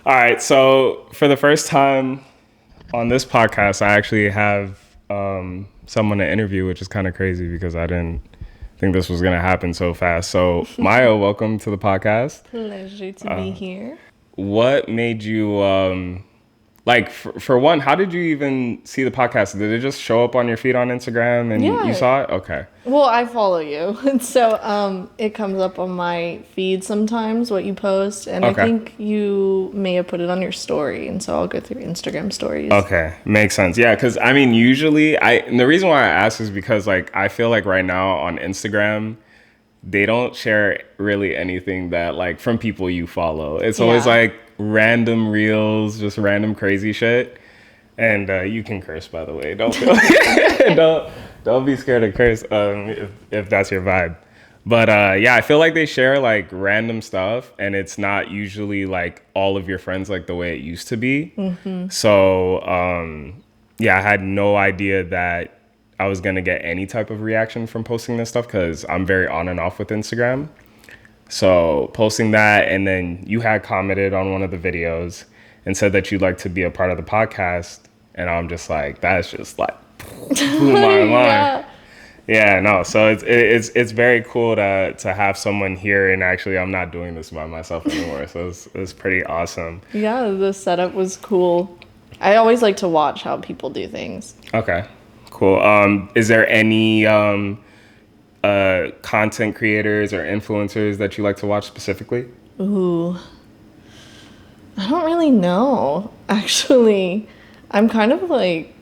All right. So for the first time on this podcast, I actually have someone to interview, which is kind of crazy because I didn't think this was going to happen so fast. So Maya, welcome to the podcast. Pleasure to be here. What made you like for one, how did you even see the podcast? Did it just show up on your feed on Instagram and you Yeah. saw it? Okay. Well, I follow you, and so it comes up on my feed sometimes what you post, and Okay. I think you may have put it on your story, and so I'll go through Instagram stories. Okay, makes sense. Yeah, because I mean, usually and the reason why I ask is because like I feel like right now on Instagram, they don't share really anything that like from people you follow. It's always Yeah. like random reels, just random crazy shit. And you can curse, by the way. Don't feel, don't be scared to curse if that's your vibe. But yeah, I feel like they share like random stuff, and it's not usually like all of your friends like the way it used to be. So yeah, I had no idea that I was gonna get any type of reaction from posting this stuff because I'm very on and off with Instagram. So posting that, and then you had commented on one of the videos and said that you'd like to be a part of the podcast, and I'm just like, that's just like blew my mind. Yeah. Yeah, no. So it's very cool to have someone here, and actually, I'm not doing this by myself anymore. So it's pretty awesome. Yeah, the setup was cool. I always like to watch how people do things. Okay, cool. Is there any content creators or influencers that you like to watch specifically? Ooh, I don't really know, actually. I'm kind of like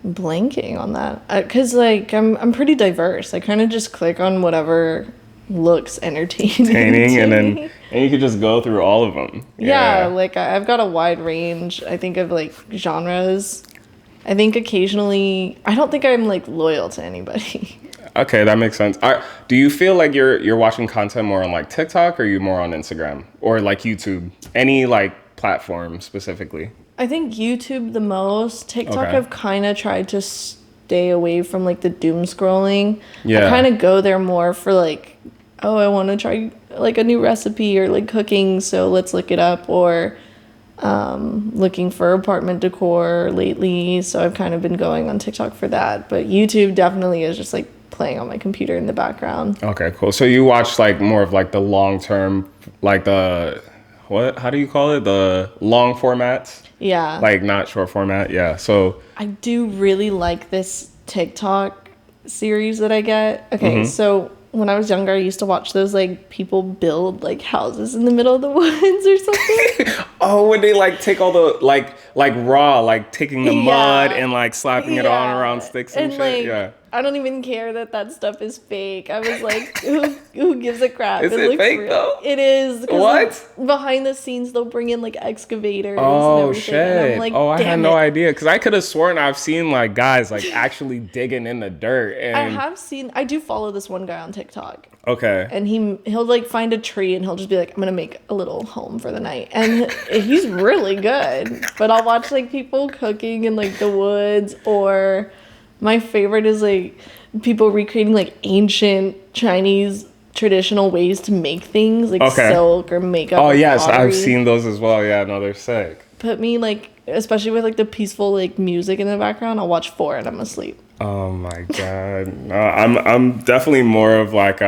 blanking on that because like I'm pretty diverse. I kind of just click on whatever looks entertaining Painting, to and then me. you could just go through all of them. Yeah, like I've got a wide range, I think, of like genres. I think occasionally I don't think I'm like loyal to anybody. Okay, that makes sense. Do you feel like you're watching content more on like TikTok, or are you more on Instagram or like YouTube? Any like platform specifically? I think YouTube the most. TikTok, Okay. I've kind of tried to stay away from like the doom scrolling. Yeah. I kind of go there more for like, oh, I want to try like a new recipe or like cooking, so let's look it up, or looking for apartment decor lately. So I've kind of been going on TikTok for that. But YouTube definitely is just like playing on my computer in the background. Okay, cool. So you watch like more of like the long term, like the how do you call it? The long formats, Yeah. like not short format. Yeah. So I do really like this TikTok series that I get. Okay, so when I was younger, I used to watch those like people build like houses in the middle of the woods or something. oh, when they like take all the like raw, like taking the mud Yeah. and like slapping it on around sticks and, shit. like, Yeah. I don't even care that that stuff is fake. I was like, who gives a crap? Is it looks fake, real. though? It is. 'Cause, What? like, behind the scenes, they'll bring in like excavators. and Oh everything, and I'm shit! like, Oh, I had damn no it. idea because I could have sworn I've seen like guys like actually digging in the dirt. I And have seen. I do follow this one guy on TikTok. okay, And he'll like find a tree and he'll just be like, I'm gonna make a little home for the night, and he's really good. But I'll watch like people cooking in like the woods, or my favorite is like people recreating like ancient Chinese traditional ways to make things like Okay. silk or makeup. oh or yes, I've pottery. seen those as well. Yeah, no, they're sick. Put me like, especially with like the peaceful like music in the background, I'll watch 4 and I'm asleep. Oh my god, no, I'm definitely more of like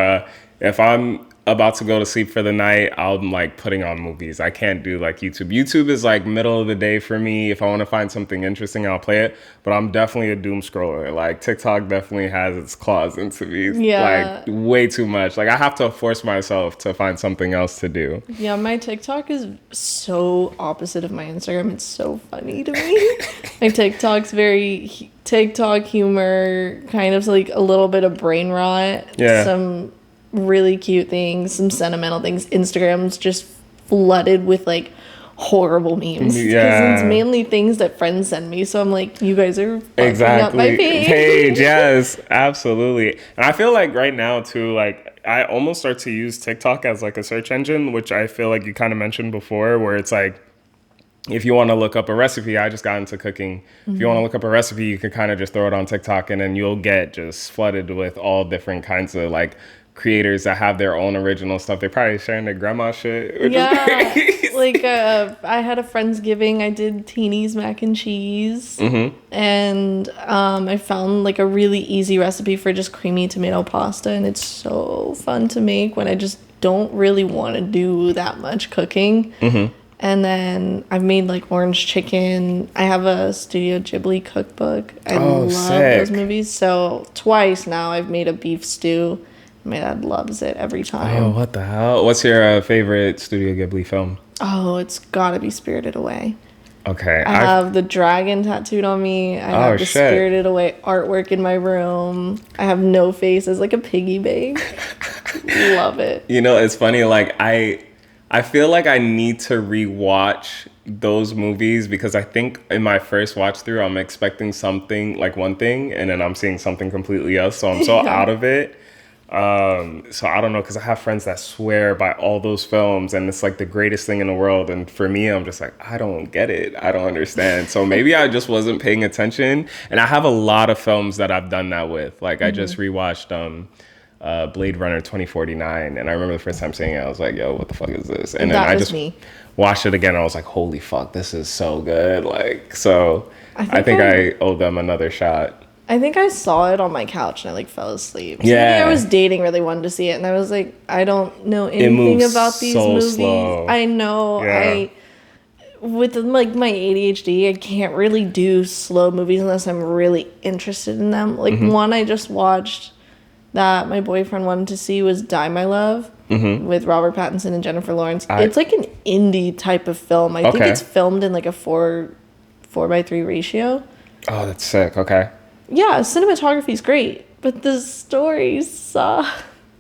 if I'm about to go to sleep for the night, I'm like putting on movies. I can't do like YouTube. YouTube is like middle of the day for me. If I want to find something interesting, I'll play it. But I'm definitely a doom scroller. Like TikTok definitely has its claws into me. Yeah. Like way too much. Like I have to force myself to find something else to do. Yeah, my TikTok is so opposite of my Instagram. It's so funny to me. My TikTok's very TikTok humor, kind of like a little bit of brain rot. Yeah. Some really cute things, some sentimental things. Instagram's just flooded with like horrible memes. 'Cause Yeah. it's mainly things that friends send me. So I'm like, you guys are fucking up my Exactly. page. Yes, absolutely. And I feel like right now too, like I almost start to use TikTok as like a search engine, which I feel like you kind of mentioned before, where it's like if you want to look up a recipe, I just got into cooking. If you want to look up a recipe, you can kind of just throw it on TikTok, and then you'll get just flooded with all different kinds of like creators that have their own original stuff. They're probably sharing their grandma shit. Which Yeah, is crazy. like I had a Friendsgiving. I did Teeny's mac and cheese, and I found like a really easy recipe for just creamy tomato pasta, and it's so fun to make when I just don't really want to do that much cooking. And then I've made like orange chicken. I have a Studio Ghibli cookbook. I love sick. those movies. So twice now I've made a beef stew. My dad loves it every time. Oh, what the hell? What's your favorite Studio Ghibli film? Oh, it's gotta be Spirited Away. Okay. I have the dragon tattooed on me. I have the shit. Spirited Away artwork in my room. I have no face as like a piggy bank. Love it. You know, it's funny, like I feel like I need to rewatch those movies because I think in my first watch through I'm expecting something like one thing and then I'm seeing something completely else. So I'm so out of it. So I don't know, because I have friends that swear by all those films and it's like the greatest thing in the world, and for me I'm just like, I don't get it, I don't understand. So maybe I just wasn't paying attention. And I have a lot of films that I've done that with. Like I just rewatched Blade Runner 2049, and I remember the first time seeing it I was like, yo, what the fuck is this? And then That I was just me. watched it again and I was like, holy fuck, this is so good. Like, so I think I I owe them another shot. I think I saw it on my couch and I like fell asleep. Yeah. Somebody I was dating really wanted to see it, and I was like, I don't know anything moves about these so movies. slow. I know. Yeah. With like my ADHD, I can't really do slow movies unless I'm really interested in them. Like one I just watched that my boyfriend wanted to see was Die My Love with Robert Pattinson and Jennifer Lawrence. It's like an indie type of film. I think Okay. it's filmed in like a 4:3 ratio. Oh, that's sick. Okay. Yeah, cinematography's great, but the story suck.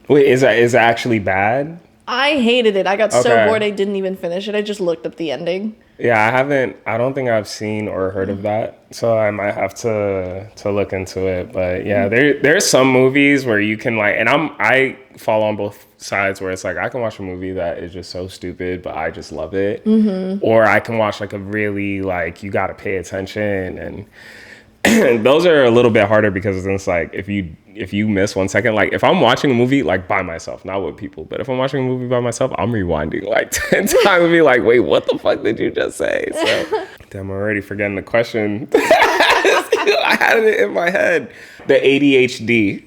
Wait, is it actually bad? I hated it. I got so Okay. bored I didn't even finish it. I just looked up the ending. Yeah, I don't think I've seen or heard of that. So I might have to look into it. But yeah, there's some movies where you can like, and I fall on both sides where it's like I can watch a movie that is just so stupid, but I just love it. Or I can watch like a really like you got to pay attention, and those are a little bit harder because it's like if you miss 1 second, like if I'm watching a movie like by myself, not with people, but if I'm watching a movie by myself, I'm rewinding like 10 times and be like, wait, what the fuck did you just say? So damn, I'm already forgetting the question. I had it in my head. The ADHD.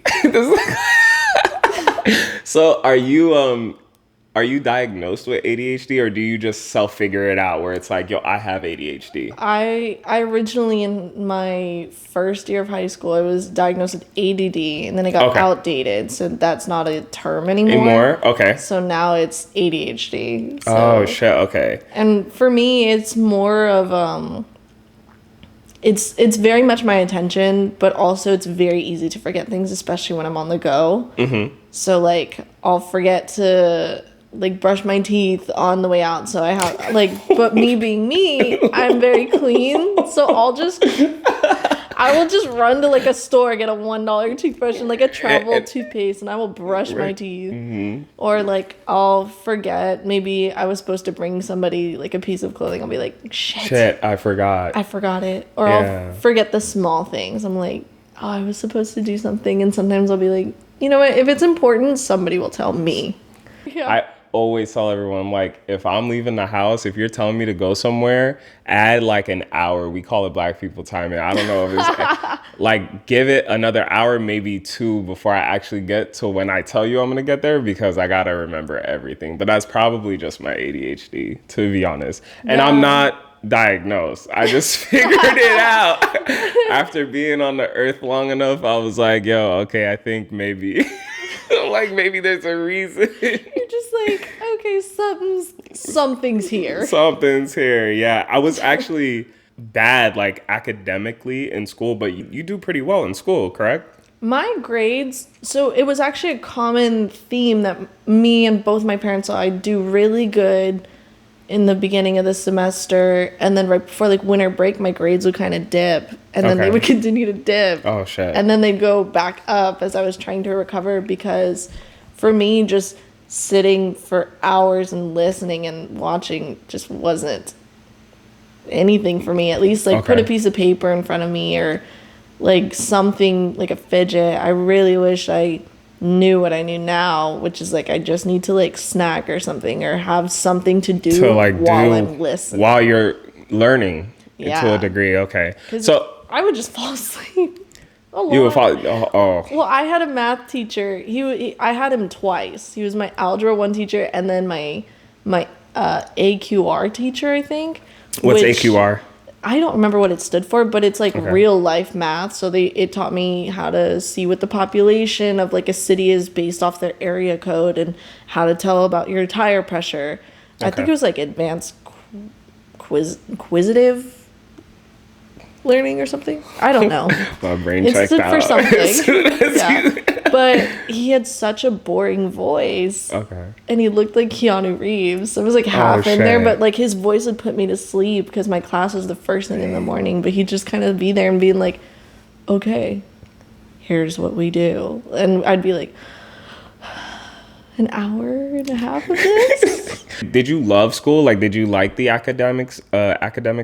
So are you diagnosed with ADHD, or do you just self-figure it out where it's like, yo, I have ADHD? I originally in my first year of high school, I was diagnosed with ADD, and then it got Okay. outdated, so that's not a term anymore. Anymore? Okay. So now it's ADHD. So. Oh shit, okay. And for me, it's more of it's very much my attention, but also it's very easy to forget things, especially when I'm on the go. So like I'll forget to like brush my teeth on the way out, so I have like, but me being me, I'm very clean, so I will just run to like a store, get a $1 toothbrush and like a travel toothpaste, and I will brush my teeth. Or like I'll forget, maybe I was supposed to bring somebody like a piece of clothing, I'll be like, shit, I forgot. I forgot it. Or Yeah. I'll forget the small things. I'm like, oh, I was supposed to do something, and sometimes I'll be like, you know what, if it's important, somebody will tell me. Yeah. I always tell everyone, I'm like, if I'm leaving the house, if you're telling me to go somewhere, add like an hour. We call it Black people timing. I don't know if it's like, give it another hour, maybe 2 before I actually get to when I tell you I'm gonna get there, because I gotta remember everything. But that's probably just my ADHD, to be honest. And I'm not diagnosed. I just figured it out. After being on the earth long enough, I was like, yo, okay, I think maybe like maybe there's a reason. You're just like, okay, something's here. Something's here. Yeah, I was actually bad like academically in school, but you do pretty well in school, correct? My grades, so it was actually a common theme that me and both my parents saw. I do really good in the beginning of the semester, and then right before like winter break, my grades would kind of dip, and then they would continue to dip. Oh shit. And then they'd go back up as I was trying to recover, because for me, just sitting for hours and listening and watching just wasn't anything for me. At least like put a piece of paper in front of me, or like something like a fidget. I really wish I knew what I knew now, which is like I just need to like snack or something or have something to do To like while I'm listening. while you're learning to Yeah. a degree. Okay. 'Cause So I would just fall asleep. A lot. you would follow. Oh. Well, I had a math teacher. I had him twice. He was my Algebra 1 teacher and then my AQR teacher, I think. What's which- AQR? I don't remember what it stood for, but it's like real life math. So it taught me how to see what the population of like a city is based off their area code and how to tell about your tire pressure. I think Okay. it was like advanced quizzitive learning or something. I don't know. My brain It checked stood out. for something. As soon as Yeah. you- But he had such a boring voice. Okay. And he looked like Keanu Reeves. I was like half in there, shit. but like his voice would put me to sleep because my class was the first thing in the morning. But he'd just kind of be there and being like, okay, here's what we do. And I'd be like, an hour and a half of this? Did you love school? Like, did you like the academic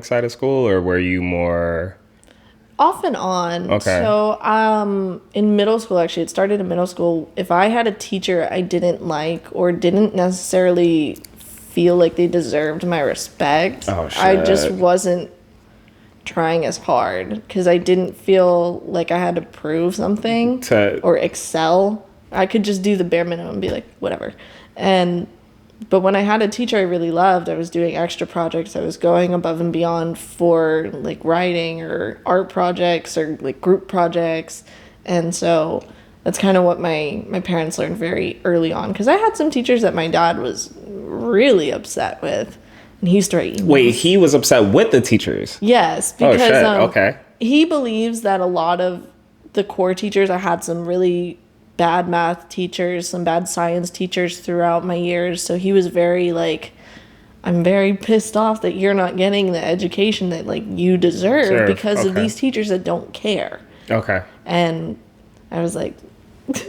side of school, or were you more? Off and on. Okay. So, in middle school, actually, it started in middle school. If I had a teacher I didn't like or didn't necessarily feel like they deserved my respect, Oh, I just shit. wasn't trying as hard because I didn't feel like I had to prove something To- or excel. I could just do the bare minimum and be like, whatever. But when I had a teacher I really loved, I was doing extra projects. I was going above and beyond for like writing or art projects or like group projects. And so that's kind of what my parents learned very early on. Because I had some teachers that my dad was really upset with. And he used to write emails. Wait, he was upset with the teachers. Yes, Oh because shit. Okay. he believes that a lot of the core teachers, I had some really bad math teachers, some bad science teachers throughout my years. So he was very like, I'm very pissed off that you're not getting the education that like you deserve Sure, because of okay. these teachers that don't care. Okay. And I was like,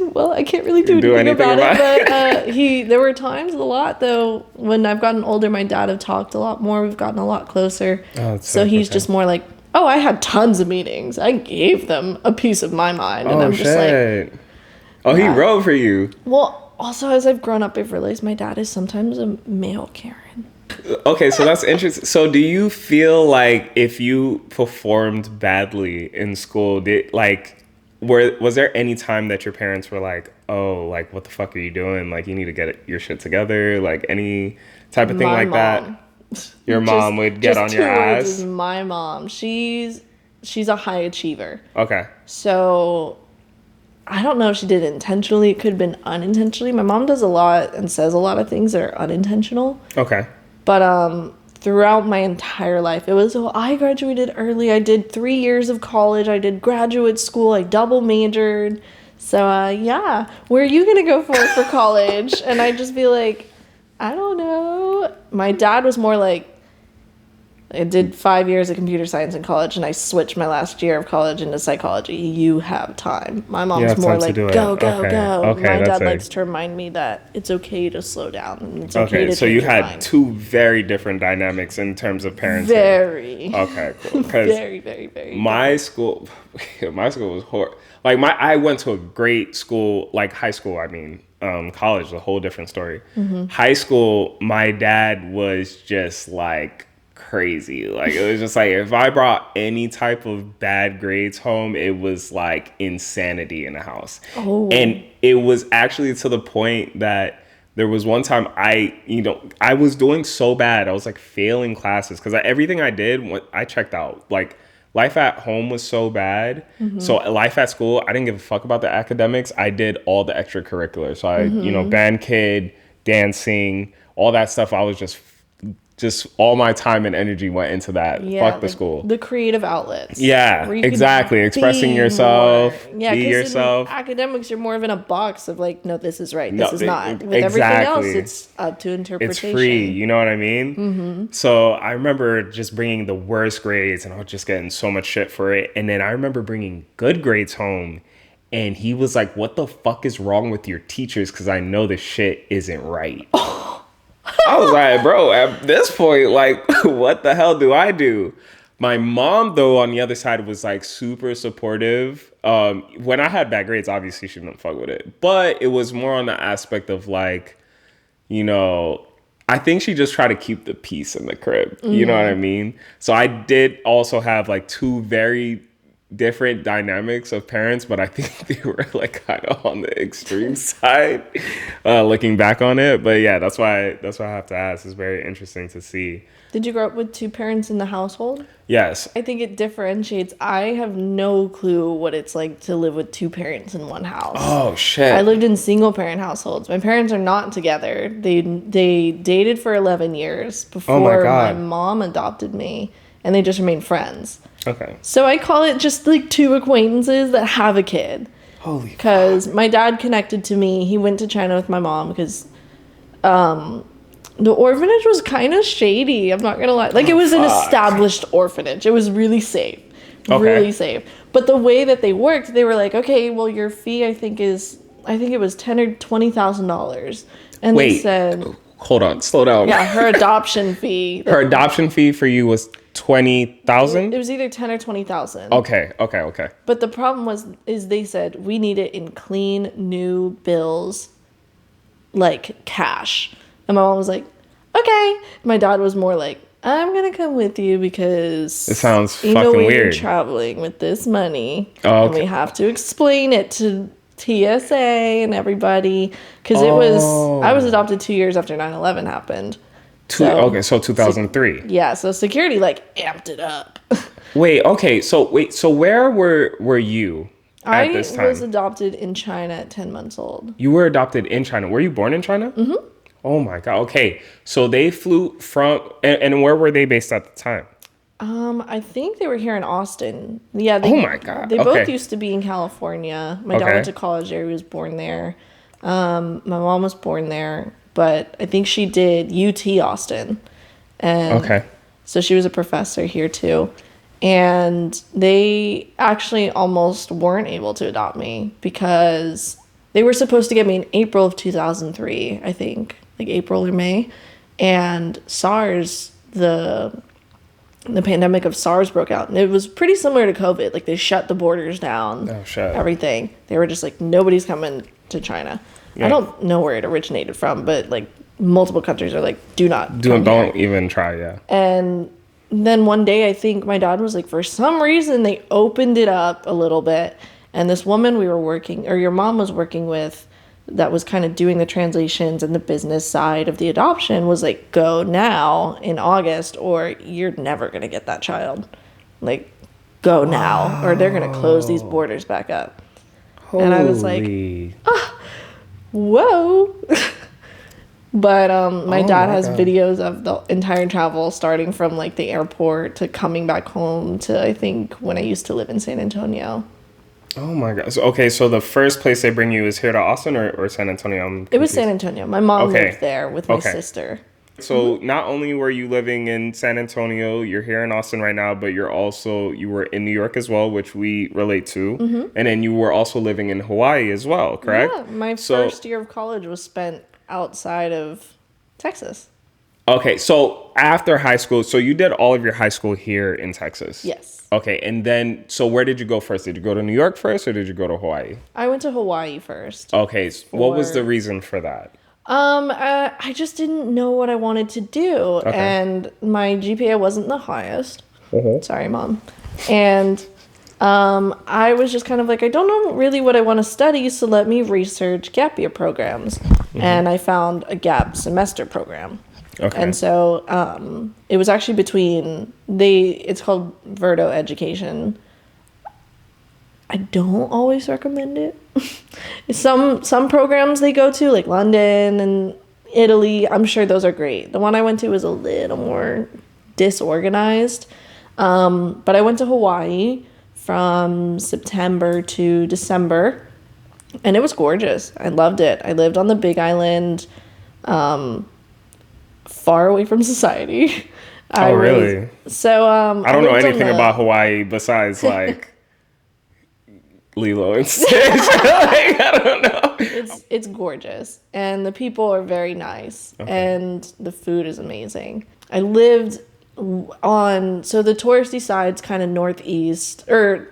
well, I can't really do Do anything anything about it. about But there were times a lot though when I've gotten older, my dad have talked a lot more. We've gotten a lot closer. Oh, that's So sick, he's okay. just more like, oh, I had tons of meetings. I gave them a piece of my mind, and Oh I'm just like, shit. Oh, he Yeah. wrote for you. well. Also, as I've grown up, I've realized my dad is sometimes a male Karen. Okay, so that's interesting. So, do you feel like if you performed badly in school, was there any time that your parents were like, "Oh, like what the fuck are you doing? Like you need to get your shit together." Like any type of thing My like that. mom. Your mom would get on your two words ass. is my mom. She's a high achiever. Okay. So I don't know if she did it intentionally. It could have been unintentionally. My mom does a lot and says a lot of things that are unintentional. Okay. But throughout my entire life, it was, oh, I graduated early. I did 3 years of college. I did graduate school. I double majored. So yeah, where are you gonna go for college? And I'd just be like, I don't know. My dad was more like, I did 5 years of computer science in college, and I switched my last year of college into psychology. You have time. My mom's have more time to like, do it. go, go, Okay. go. Okay, My that's dad it. likes to remind me that it's okay to slow down. And it's okay Okay. to So change you your had mind. two very different dynamics in terms of parenting. Very. Okay. Cool. 'Cause Very, very, very. my school was horrible. Like I went to a great school, like high school. I mean, college, a whole different story. Mm-hmm. High school, my dad was just like crazy. Like it was just like if I brought any type of bad grades home, it was like insanity in the house. Oh. And it was actually to the point that there was one time I was doing so bad. I was like failing classes because everything I did, I checked out. Like life at home was so bad. So life at school, I didn't give a fuck about the academics. I did all the extracurriculars. So I, band kid, dancing, all that stuff. I was just all my time and energy went into that. Fuck the school. The creative outlets. Yeah, where you could exactly. Expressing be yourself, more. Yeah, be 'cause yourself. in academics, you're more of in a box of like, no, this is right, No, this is not. With everything else, exactly. it's up to interpretation. It's free, you know what I mean? Mm-hmm. So I remember just bringing the worst grades and I was just getting so much shit for it. And then I remember bringing good grades home and he was like, what the fuck is wrong with your teachers? Because I know this shit isn't right. I was like, bro, at this point, like, what the hell do I do? My mom, though, on the other side was like super supportive. When I had bad grades, obviously she didn't fuck with it, but it was more on the aspect of like, you know, I think she just tried to keep the peace in the crib. You know what I mean? So I did also have like two very different dynamics of parents, but I think they were like kind of on the extreme side, looking back on it. But yeah, that's why I have to ask. It's very interesting to see. Did you grow up with two parents in the household? Yes. I think it differentiates. I have no clue what it's like to live with two parents in one house. Oh shit. I lived in single parent households. My parents are not together. They dated for 11 years before my mom adopted me, and they just remained friends. Okay. So I call it just like two acquaintances that have a kid. Holy. Because my dad connected to me. He went to China with my mom because the orphanage was kind of shady. I'm not going to lie. Like, it was an established orphanage. It was really safe. Okay. Really safe. But the way that they worked, they were like, okay, well, your fee, I think it was $10,000 or $20,000. And Wait, they said, hold on, slow down. yeah, her adoption fee. Her adoption fee for you was 20,000? It was either 10 or 20,000. Okay. But the problem is they said, we need it in clean, new bills, like cash. And my mom was like, okay. My dad was more like, I'm going to come with you because it sounds fucking we're weird. Traveling with this money. Oh, okay. And we have to explain it to TSA and everybody. Because I was adopted 2 years after 9/11 happened. So 2003. Yeah, so security like amped it up. So where were you at this time? I was adopted in China at 10 months old. You were adopted in China. Were you born in China? Mm-hmm. Oh my God. Okay. So they flew from, and where were they based at the time? I think they were here in Austin. Yeah. Oh my God. They both used to be in California. My dad went to college there. He was born there. My mom was born there, but I think she did UT Austin. And so she was a professor here too. And they actually almost weren't able to adopt me because they were supposed to get me in April of 2003, I think, like April or May. And SARS, the pandemic of SARS broke out. And it was pretty similar to COVID. Like, they shut the borders down. Oh, shit. Everything. They were just like, nobody's coming to China. Yeah. I don't know where it originated from, but like multiple countries are like, don't even try, yeah. And then one day, I think my dad was like, for some reason, they opened it up a little bit. And this woman your mom was working with, that was kind of doing the translations and the business side of the adoption, was like, go now in August or you're never going to get that child. Like, go now or they're going to close these borders back up. Holy. And I was like, whoa. But my dad has videos of the entire travel, starting from like the airport to coming back home to, I think, when I used to live in San Antonio. Oh my God. So the first place they bring you is here to Austin or San Antonio? It was San Antonio. My mom lived there with my sister. So not only were you living in San Antonio, you're here in Austin right now, but you were in New York as well, which we relate to. Mm-hmm. And then you were also living in Hawaii as well, correct? Yeah, my first year of college was spent outside of Texas. Okay, so after high school, so you did all of your high school here in Texas? Yes. Okay, and then, so where did you go first? Did you go to New York first or did you go to Hawaii? I went to Hawaii first. Okay, what was the reason for that? I just didn't know what I wanted to do, and my GPA wasn't the highest. Mm-hmm. Sorry, Mom. And I was just kind of like, I don't know really what I want to study, so let me research gap year programs. Mm-hmm. And I found a gap semester program. Okay. And so it was actually it's called Verdo Education. I don't always recommend it. Some programs they go to, like London and Italy, I'm sure those are great. The one I went to was a little more disorganized. But I went to Hawaii from September to December, and it was gorgeous. I loved it. I lived on the Big Island, far away from society. Really? So I don't know anything about Hawaii besides like Lilo and Stitch. Like, I don't know. It's gorgeous, and the people are very nice, and the food is amazing. I lived So the touristy side's kind of northeast, or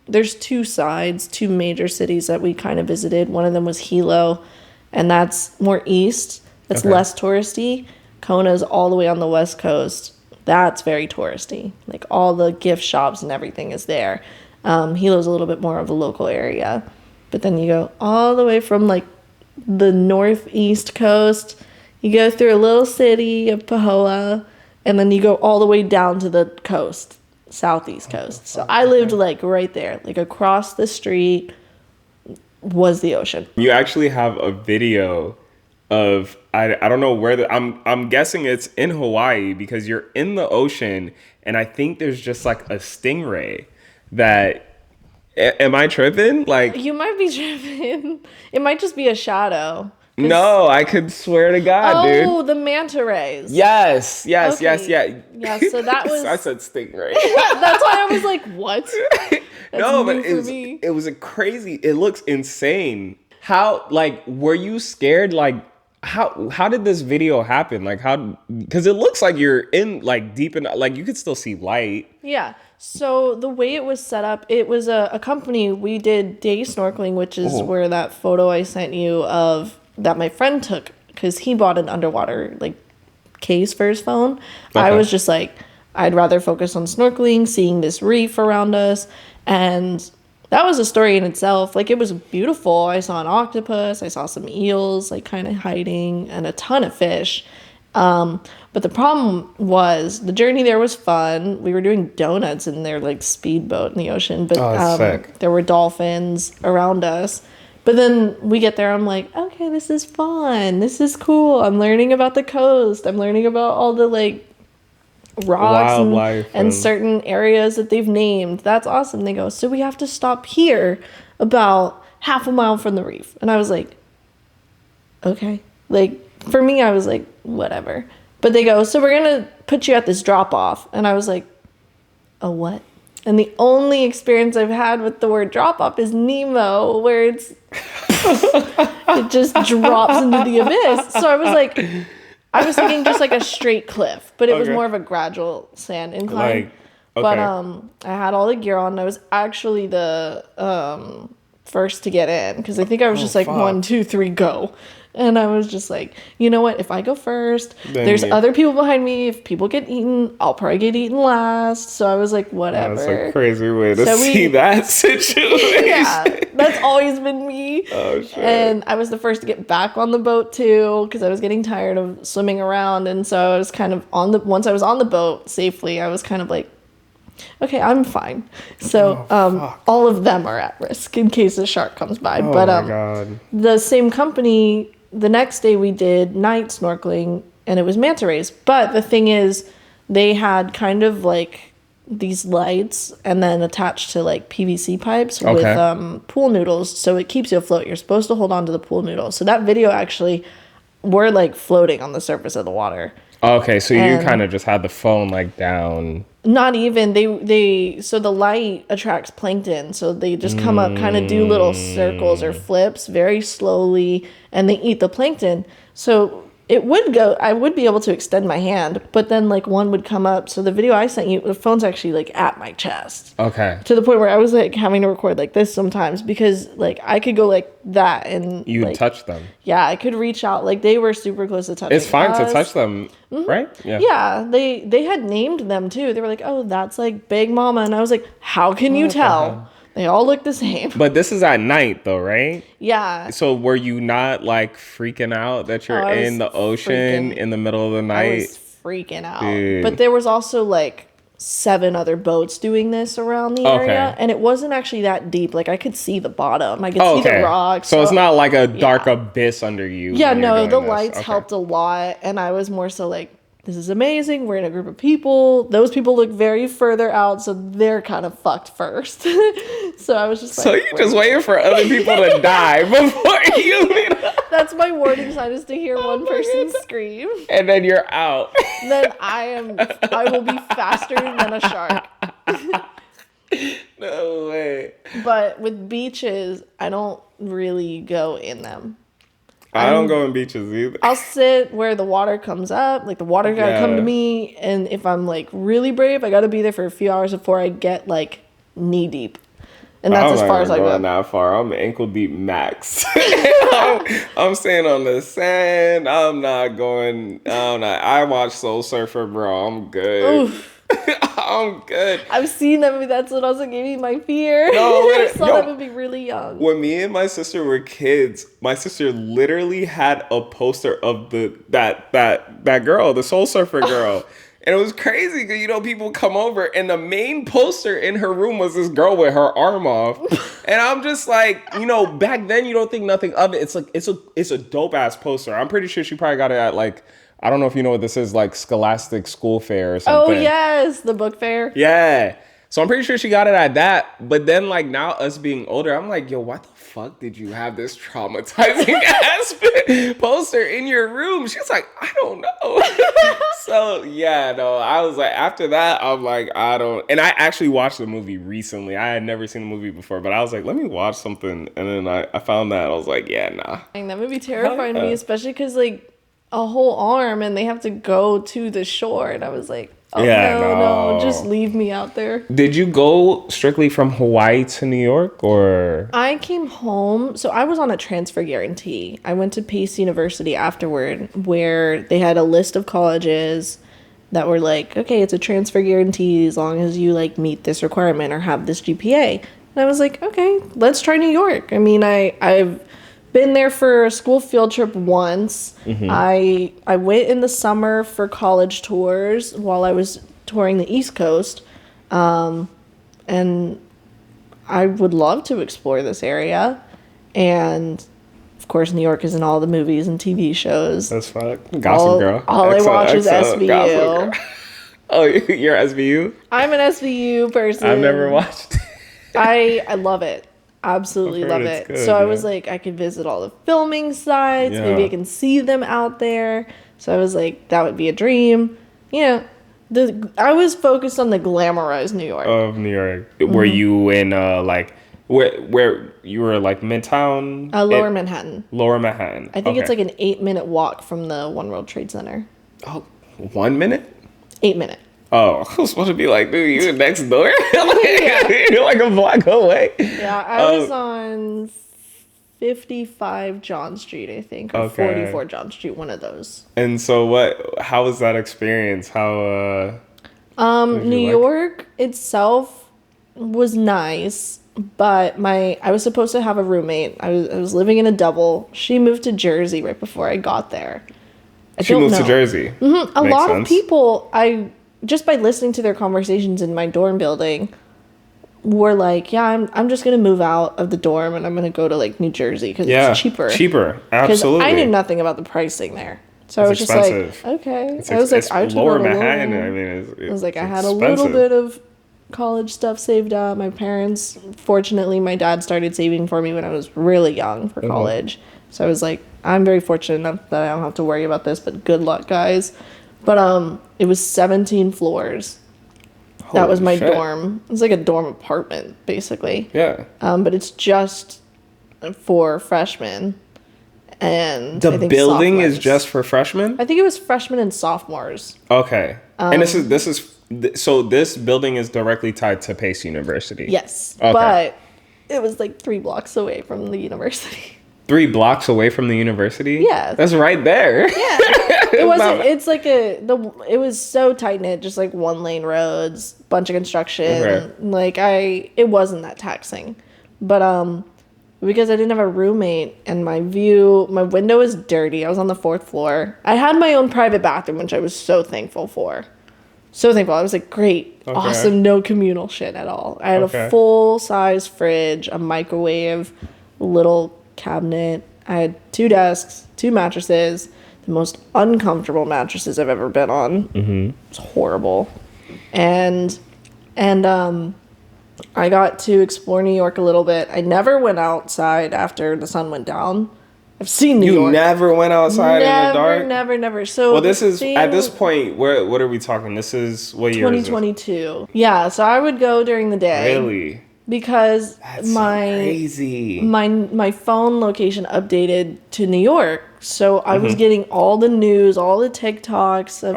there's two sides, two major cities that we kind of visited. One of them was Hilo, and that's more east. It's Okay. less touristy. Kona's all the way on the west coast. That's very touristy. Like all the gift shops and everything is there. Hilo's a little bit more of a local area. But then you go all the way from like the northeast coast. You go through a little city of Pahoa, and then you go all the way down to the coast, southeast coast. So I lived like right there, like across the street was the ocean. You actually have a video of I don't know where I'm guessing it's in Hawaii because you're in the ocean and I think there's just like a stingray that am I tripping? Like You might be tripping. It might just be a shadow. no, I could swear to God, Oh, dude. the manta rays. Yes, yes, yes, Okay. yeah. Yeah, so that was- I said stingray. That's why I was like, what? No, new but for me. it was a crazy. It looks insane. How like were you scared? Like how did this video happen? Like how because it looks like you're in like deep in like you could still see light. Yeah. So the way it was set up, it was a company. We did day snorkeling, which is where that photo I sent you of that my friend took because he bought an underwater like case for his phone. I Okay. was just like, I'd rather focus on snorkeling, seeing this reef around us, and that was a story in itself. Like it was beautiful. I saw an octopus, I saw some eels, like kind of hiding, and a ton of fish. But the problem was the journey there was fun. We were doing donuts in their like speedboat in the ocean, but Oh, that's sick. there were dolphins around us. But then we get there, I'm like, okay, this is fun. This is cool. I'm learning about the coast. I'm learning about all the like rocks Wildlife and and- certain areas that they've named. That's awesome. They go, so we have to stop here about half a mile from the reef. And I was like, okay. Like for me, I was like, whatever. But they go, so we're going to put you at this drop off. And I was like, a what? And the only experience I've had with the word drop off is Nemo, where it just drops into the abyss. So I was thinking just like a straight cliff, but it was Okay. more of a gradual sand incline. Like But okay. I had all the gear on. I was actually the first to get in because I think I was just like fuck. 1, 2, 3, go. And I was just like, you know what? If I go first, Then there's you- other people behind me. If people get eaten, I'll probably get eaten last. So I was like, whatever. That's a crazy way to So see that situation. Yeah, that's always been me. Oh shit. And I was the first to get back on the boat too because I was getting tired of swimming around. And so I was kind of once I was on the boat safely, I was kind of like, okay, I'm fine. So all of them are at risk in case a shark comes by. Oh But my god. the same company, the next day we did night snorkeling and it was manta rays. But the thing is, they had kind of like these lights and then attached to like PVC pipes with Okay. pool noodles. So it keeps you afloat. You're supposed to hold on to the pool noodles. So that video actually, we're like floating on the surface of the water. Okay, so you And- kind of just had the phone like down. Not even they so the light attracts plankton, so they just come up, kind of do little circles or flips very slowly, and they eat the plankton. So it would go, I would be able to extend my hand, but then like one would come up. So the video I sent you, the phone's actually like at my chest Okay. to the point where I was like having to record like this sometimes because like I could go like that and You like, touch them. yeah, I could reach out. Like they were super close to touching. It's fine to us. touch them, right? Yeah, they had named them too. They were like, "Oh, that's like Big Mama," and I was like, "How can you tell? They all look the same." But this is at night though, right? Yeah, So were you not like freaking out that you're Oh, I was in the ocean freaking- in the middle of the I night? was freaking out. Dude. But there was also like 7 other boats doing this around the Okay. area, and it wasn't actually that deep. Like I could see the bottom. I could Oh, see okay. the rocks. So it's not like a dark yeah. abyss under you. Yeah, when you're no, doing the this. lights Okay. helped a lot, and I was more so like, this is amazing. We're in a group of people. Those people look very further out, so they're kind of fucked first. So I was just like, So you just waiting for other people to die before you, that's my warning sign is to hear one my person goodness. scream. and then you're out. Then I will be faster than a shark. No way. But with beaches, I don't really go in them. I don't go in beaches either. I'll sit where the water comes up. Like the water gotta come to me. And if I'm like really brave, I gotta be there for a few hours before I get like knee deep. And that's as far as I go. I'm not far. I'm ankle deep max. I'm staying on the sand. I watch Soul Surfer, bro. I'm good. Oof. I'm good. I've seen that movie. That's what also gave me my fear. No, I saw that movie really young. When me and my sister were kids, my sister literally had a poster of that girl, the Soul Surfer girl. And it was crazy because, people come over and the main poster in her room was this girl with her arm off. And I'm just like, back then you don't think nothing of it. It's like, it's a dope ass poster. I'm pretty sure she probably got it at like, I don't know if you know what this is, like Scholastic School Fair or something. Oh, yes, the book fair. Yeah. So I'm pretty sure she got it at that. But then like now us being older, I'm like, yo, what the fuck did you have this traumatizing ass poster in your room? She's like, I don't know. So yeah, no, I was like, after that, I'm like, I don't. And I actually watched the movie recently. I had never seen the movie before, but I was like, let me watch something. And then I found that. I was like, yeah, nah. And that movie terrified me, especially because like a whole arm and they have to go to the shore. And I was like, oh, yeah, no, just leave me out there. Did you go strictly from Hawaii to New York, or? I came home, so I was on a transfer guarantee. I went to Pace University afterward, where they had a list of colleges that were like, okay, it's a transfer guarantee as long as you like meet this requirement or have this GPA. And I was like, okay, let's try New York. I mean, I've been there for a school field trip once. Mm-hmm. I went in the summer for college tours while I was touring the East Coast. And I would love to explore this area. And of course, New York is in all the movies and TV shows. That's fine. Gossip Girl. All I watch is SVU. Oh, you're SVU? I'm an SVU person. I've never watched it. I love it. Absolutely love it. Good, so I was like, I could visit all the filming sites. Yeah. Maybe I can see them out there. So I was like, that would be a dream. I was focused on the glamorized New York. Of New York. Mm-hmm. Were you in where you were like Midtown? Lower Manhattan. Lower Manhattan. I think it's like an 8-minute walk from the One World Trade Center. Oh, 1 minute? 8 minute. Oh, I was supposed to be like, dude, you're next door? You're like a block away. Yeah, I was on 55 John Street, I think, or 44 John Street, one of those. And so how was that experience? How, New York itself was nice, but I was supposed to have a roommate. I was living in a double. She moved to Jersey right before I got there. She moved to Jersey? Mm-hmm. A lot of people, just by listening to their conversations in my dorm building, were like, yeah, I'm just going to move out of the dorm and I'm going to go to like New Jersey because it's cheaper. Cheaper, absolutely. I knew nothing about the pricing there. So I was expensive. Just like, okay. I was like, it's Lower Manhattan. I mean, I was like, I had a little bit of college stuff saved up. My parents, fortunately, my dad started saving for me when I was really young for college. So I was like, I'm very fortunate enough that I don't have to worry about this, but good luck, guys. But it was 17 floors. Holy that was my dorm. It was like a dorm apartment, basically. Yeah. But it's just for freshmen. And the building sophomores. Is just for freshmen? I think it was freshmen and sophomores. Okay. And this building is directly tied to Pace University. Yes. Okay. But it was like 3 blocks away from the university. 3 blocks away from the university? Yeah. That's right there. Yeah. It wasn't, it's like it was so tight knit, just like 1-lane roads, bunch of construction. Okay. It wasn't that taxing. But, because I didn't have a roommate and my window was dirty. I was on the 4th floor. I had my own private bathroom, which I was so thankful for. So thankful. I was like, great, awesome, no communal shit at all. I had a full-size fridge, a microwave, a little cabinet. I had 2 desks, 2 mattresses, the most uncomfortable mattresses I've ever been on. Mm-hmm. It's horrible. And I got to explore New York a little bit. I never went outside after the sun went down. I've seen New York. You never went outside in the dark? Never. So this is, at this point, what are we talking? This is, what year 2022. Yeah, so I would go during the day. Really? because That's so crazy. my phone location updated to New York. So I was getting all the news, all the TikToks of,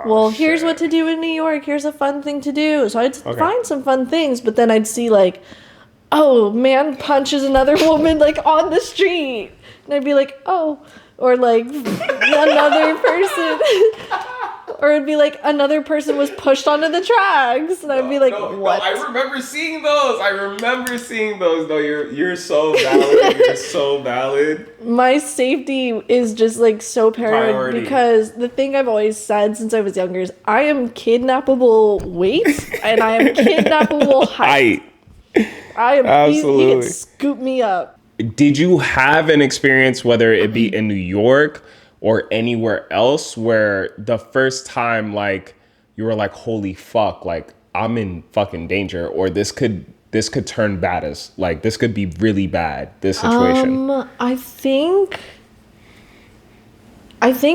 well, here's what to do in New York. Here's a fun thing to do. So I'd find some fun things, but then I'd see like, oh, man punches another woman like on the street. And I'd be like, oh, or like another person. Or it'd be like another person was pushed onto the tracks, and I'd be like, "What?" No, I remember seeing those. No, you're so valid. You're so valid. My safety is just like so paranoid Priority. because the thing I've always said since I was younger is I am kidnappable weight and I am kidnappable height. I am. Absolutely. You can scoop me up. Did you have an experience, whether it be in New York or anywhere else, where the first time like you were like, holy fuck, like I'm in fucking danger, or this could turn bad, as like this could be really bad, this situation? I think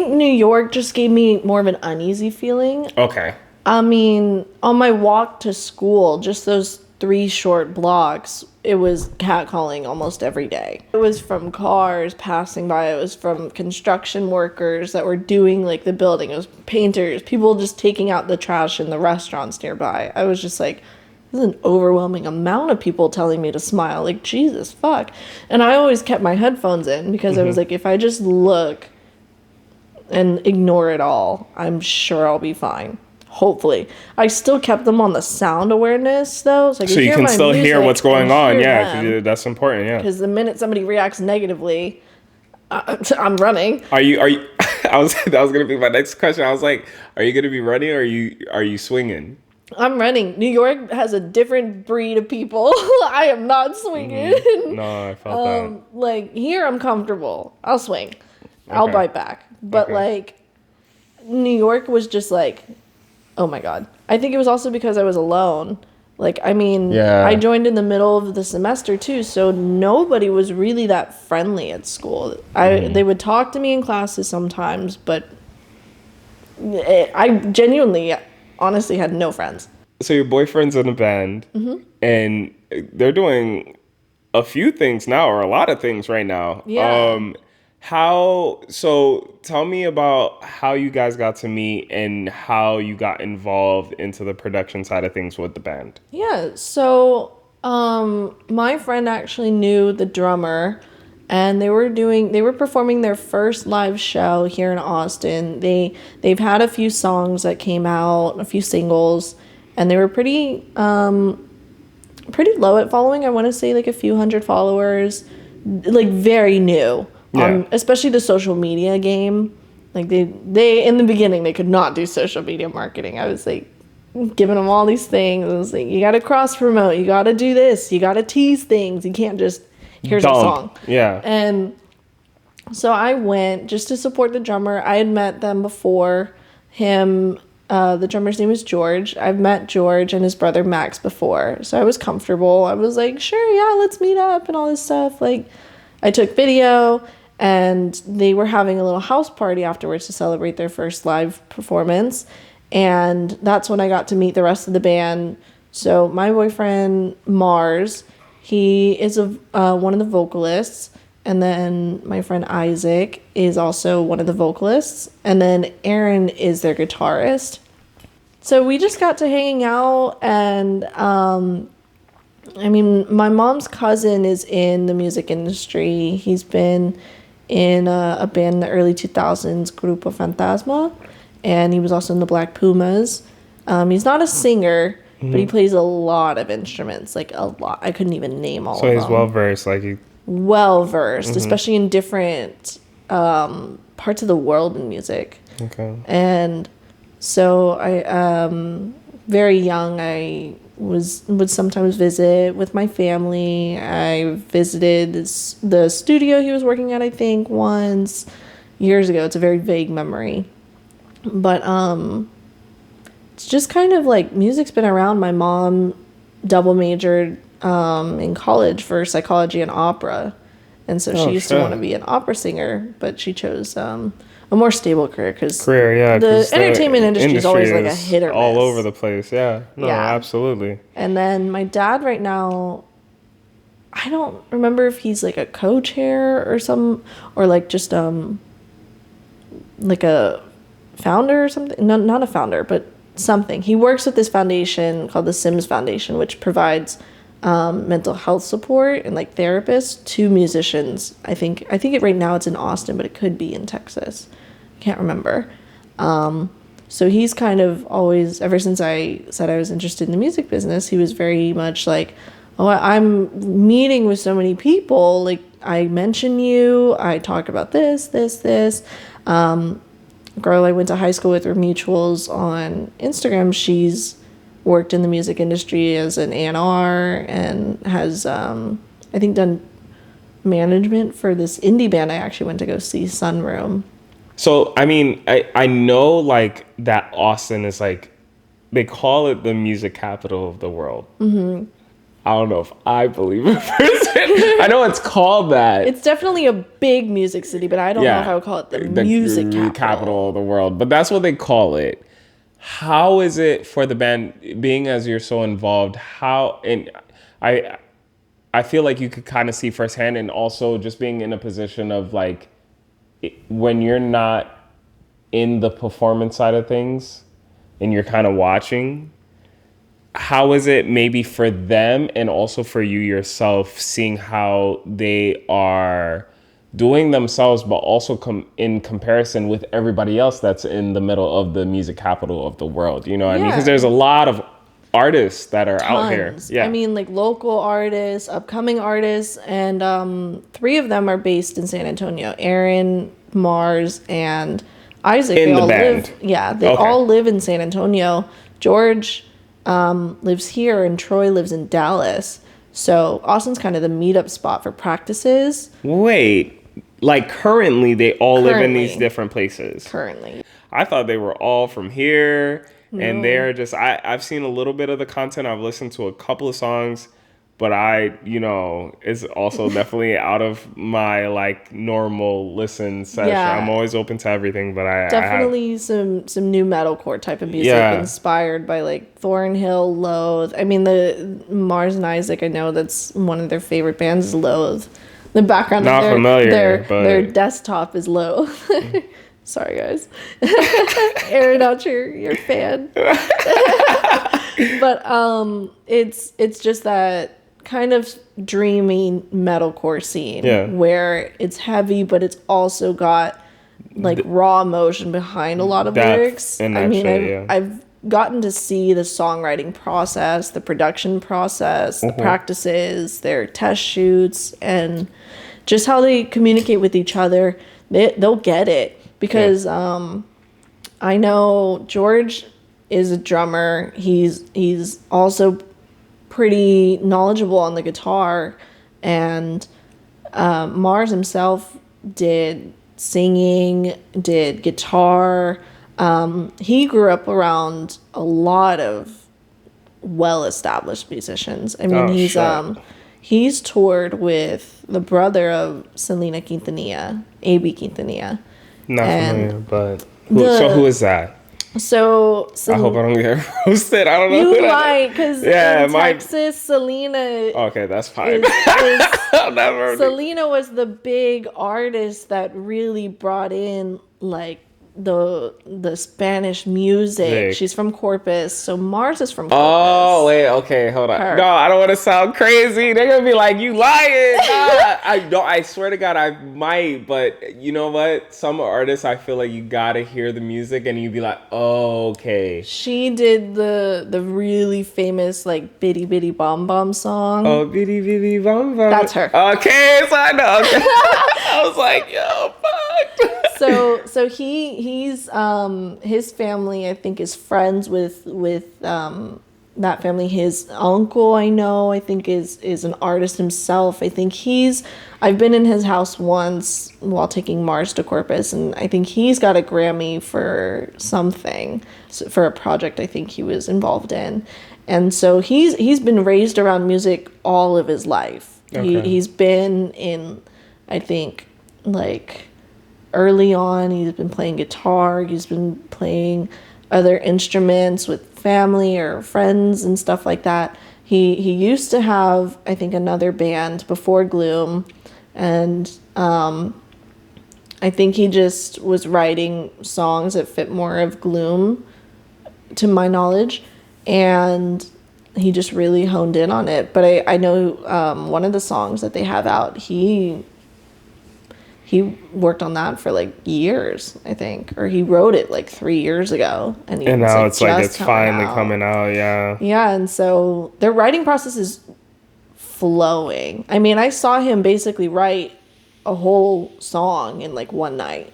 New York just gave me more of an uneasy feeling. Okay. I mean, on my walk to school, just those 3 short blocks, it was catcalling almost every day. It was from cars passing by. It was from construction workers that were doing like the building. It was painters, people just taking out the trash in the restaurants nearby. I was just like, this is an overwhelming amount of people telling me to smile. Like, Jesus, fuck. And I always kept my headphones in because I was like, if I just look and ignore it all, I'm sure I'll be fine. Hopefully. I still kept them on the sound awareness though. So you can still hear what's going on. Yeah, Yeah, that's important. Yeah. because the minute somebody reacts negatively, I'm running. Are you? That was gonna be my next question. I was like, are you gonna be running, or are you swinging? I'm running. New York has a different breed of people. I am not swinging. No, I felt that. Like here, I'm comfortable. I'll swing. I'll Okay. bite back. But Okay. like, New York was just like, oh my God. I think it was also because I was alone. Like, I mean, Yeah. I joined in the middle of the semester too, so nobody was really that friendly at school. They would talk to me in classes sometimes, but I genuinely, honestly had no friends. So your boyfriend's in a band, and they're doing a few things now, or a lot of things right now. Yeah. So tell me about how you guys got to meet and how you got involved into the production side of things with the band. Yeah, so my friend actually knew the drummer, and they were performing their first live show here in Austin. They've had a few songs that came out, a few singles, and they were pretty low at following. I want to say like a few hundred followers, like very new. Yeah. Especially the social media game. Like they in the beginning they could not do social media marketing. I was like giving them all these things. I was like, you got to cross promote, you got to do this, you got to tease things. You can't just here's a song. Yeah. And so I went just to support the drummer. I had met them before. The drummer's name is George. I've met George and his brother Max before, so I was comfortable. I was like, sure, yeah, let's meet up and all this stuff. Like, I took video. And they were having a little house party afterwards to celebrate their first live performance. And that's when I got to meet the rest of the band. So my boyfriend, Mars, he is one of the vocalists. And then my friend Isaac is also one of the vocalists. And then Aaron is their guitarist. So we just got to hanging out. And I mean, my mom's cousin is in the music industry. He's been in a band in the early 2000s, Grupo Fantasma, and he was also in the Black Pumas. He's not a singer, but he plays a lot of instruments, like a lot. I couldn't even name all of them. So he's well versed, well versed, especially in different parts of the world in music. Okay. And so I, very young, I would sometimes visit with my family. I visited the studio he was working at, I think, once years ago. It's a very vague memory. But it's just kind of like music's been around. My mom double majored in college for psychology and opera. And so she used to want to be an opera singer, but she chose a more stable career, because Yeah. the 'Cause entertainment industry is always like a is hit or all miss. over the place. Yeah. No, Yeah. absolutely. And then my dad right now, I don't remember if he's like a co-chair or or like just like a founder or something. No, not a founder, but something. He works with this foundation called the Sims Foundation, which provides mental health support and like therapists to musicians. I think right now it's in Austin, but it could be in Texas. I can't remember. So he's kind of always, ever since I said I was interested in the music business, he was very much like, oh, I'm meeting with so many people. Like, I mention you, I talk about this. Girl I went to high school with, or mutuals on Instagram, she's worked in the music industry as an A&R and has, I think, done management for this indie band I actually went to go see, Sunroom. So, I mean, I know like that Austin is like, they call it the music capital of the world. Mm-hmm. I don't know if I believe it first. I know it's called that. It's definitely a big music city, but I don't know if I would call it the music capital of the world. But that's what they call it. How is it for the band, being as you're so involved? And I feel like you could kind of see firsthand, and also just being in a position of like, when you're not in the performance side of things and you're kind of watching, how is it maybe for them and also for you yourself, seeing how they are doing themselves, but also in comparison with everybody else that's in the middle of the music capital of the world? You know what I mean? Because there's a lot of artists that are out here. Yeah. I mean, like local artists, upcoming artists, and 3 of them are based in San Antonio. Aaron, Mars, and Isaac. In the band. They all live in San Antonio. George lives here, and Troy lives in Dallas. So Austin's kind of the meetup spot for practices. Wait, like currently they all live in these different places? Currently. I thought they were all from here. No. And they're just, I've seen a little bit of the content. I've listened to a couple of songs, but it's also definitely out of my like normal listen session. Yeah. I'm always open to everything, but definitely some new metalcore type of music inspired by like Thornhill, Loathe. I mean, the Mars and Isaac, I know that's one of their favorite bands is Loathe. The background Not of their but desktop is Loathe. Sorry, guys. Airing out your fan. But it's just that kind of dreamy metalcore scene where it's heavy, but it's also got like raw emotion behind a lot of lyrics. I mean, I've gotten to see the songwriting process, the production process, the practices, their test shoots, and just how they communicate with each other. They'll get it. Because I know George is a drummer. He's also pretty knowledgeable on the guitar, and Mars himself did singing, did guitar. He grew up around a lot of well-established musicians. I mean, he's toured with the brother of Selena Quintanilla, A.B. Quintanilla. Not familiar, but who is that? So I hope I don't get roasted. I don't know. You might, because in Texas, Selena. Okay, that's fine. Selena was the big artist that really brought in like the Spanish music. She's from Corpus, so Mars is from Corpus. Oh wait, okay, hold on. No, I don't want to sound crazy. They're gonna be like, "You lying?" I don't. I swear to God, I might. But you know what? Some artists, I feel like you gotta hear the music and you be like, "Oh, okay." She did the really famous like "Bitty Bitty Bom Bom" song. Oh, Bitty Bitty Bom Bom. That's her. Okay, so I know. Okay. I was like, "Yo, fuck." So he's his family, I think, is friends with that family. His uncle, I think is an artist himself. I think I've been in his house once while taking Mars to Corpus, and I think he's got a Grammy for something, for a project I think he was involved in. And so he's been raised around music all of his life. Okay. He's been in, I think, like early on, he's been playing guitar, he's been playing other instruments with family or friends and stuff like that. He used to have, I think, another band before Gloom, and I think he just was writing songs that fit more of Gloom, to my knowledge, and he just really honed in on it. But I know one of the songs that they have out, he worked on that for like years, I think, or he wrote it like 3 years ago, and now it's like just it's finally coming out. Yeah, and so their writing process is flowing. I mean, I saw him basically write a whole song in like one night.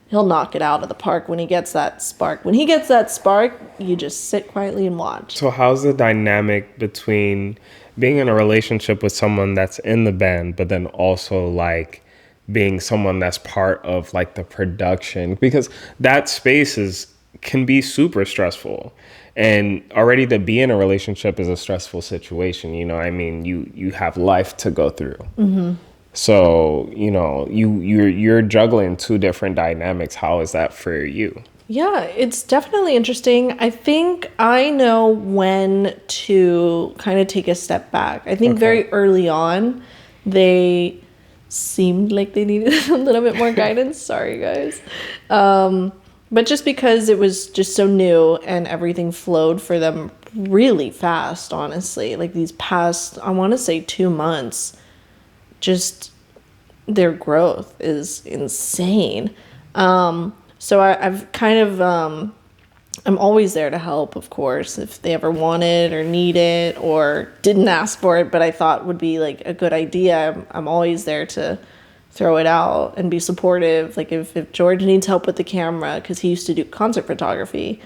He'll knock it out of the park when he gets that spark. When he gets that spark, you just sit quietly and watch. So how's the dynamic between being in a relationship with someone that's in the band, but then also like being someone that's part of like the production? Because that space can be super stressful. And already to be in a relationship is a stressful situation. You know, I mean, you have life to go through. Mm-hmm. So, you know, you're juggling two different dynamics. How is that for you? Yeah, it's definitely interesting. I think I know when to kind of take a step back. I think very early on, they seemed like they needed a little bit more guidance. Sorry, guys. But just because it was just so new and everything flowed for them really fast, honestly. Like these past, I want to say 2 months, just their growth is insane. So I've kind of, I'm always there to help, of course, if they ever want it or need it or didn't ask for it, but I thought would be like a good idea. I'm always there to throw it out and be supportive. Like if George needs help with the camera, because he used to do concert photography,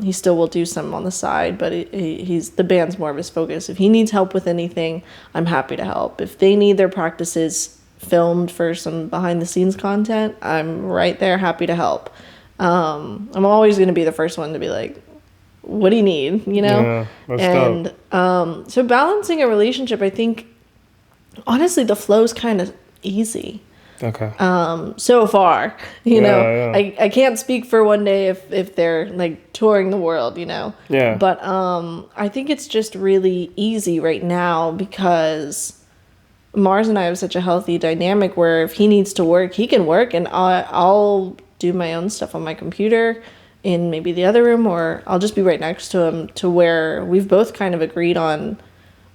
he still will do some on the side, but he's the band's more of his focus. If he needs help with anything, I'm happy to help. If they need their practices filmed for some behind the scenes content, I'm right there, happy to help. I'm always going to be the first one to be like, what do you need, you know? Yeah, that's dope. So balancing a relationship, I think honestly the flow's kind of easy. Okay. So far, you know, Yeah. I can't speak for one day if they're like touring the world, you know. Yeah. But I think it's just really easy right now because Mars and I have such a healthy dynamic where if he needs to work, he can work, and I'll do my own stuff on my computer in maybe the other room, or I'll just be right next to him, to where we've both kind of agreed on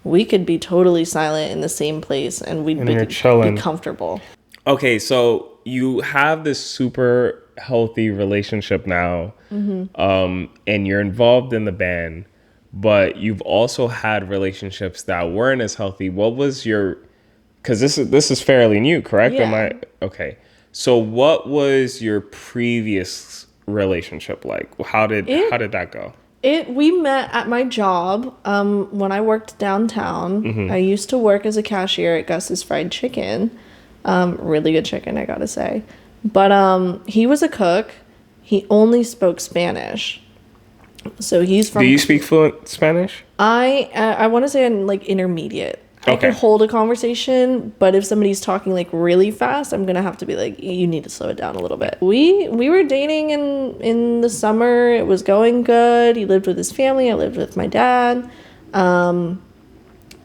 we could be totally silent in the same place and we'd be comfortable. Okay, so you have this super healthy relationship now, and you're involved in the band, but you've also had relationships that weren't as healthy. What was your, because this is fairly new, correct? Yeah. Okay. So what was your previous relationship like? How did that go? We met at my job when I worked downtown. I used to work as a cashier at Gus's Fried Chicken. Really good chicken, I gotta say. But he was a cook. He only spoke Spanish. So he's from... Do you speak fluent Spanish? I want to say I'm like intermediate. Okay. I can hold a conversation, but if somebody's talking like really fast, I'm gonna have to be like, you need to slow it down a little bit. We were dating in the summer. It was going good. He lived with his family. I lived with my dad. And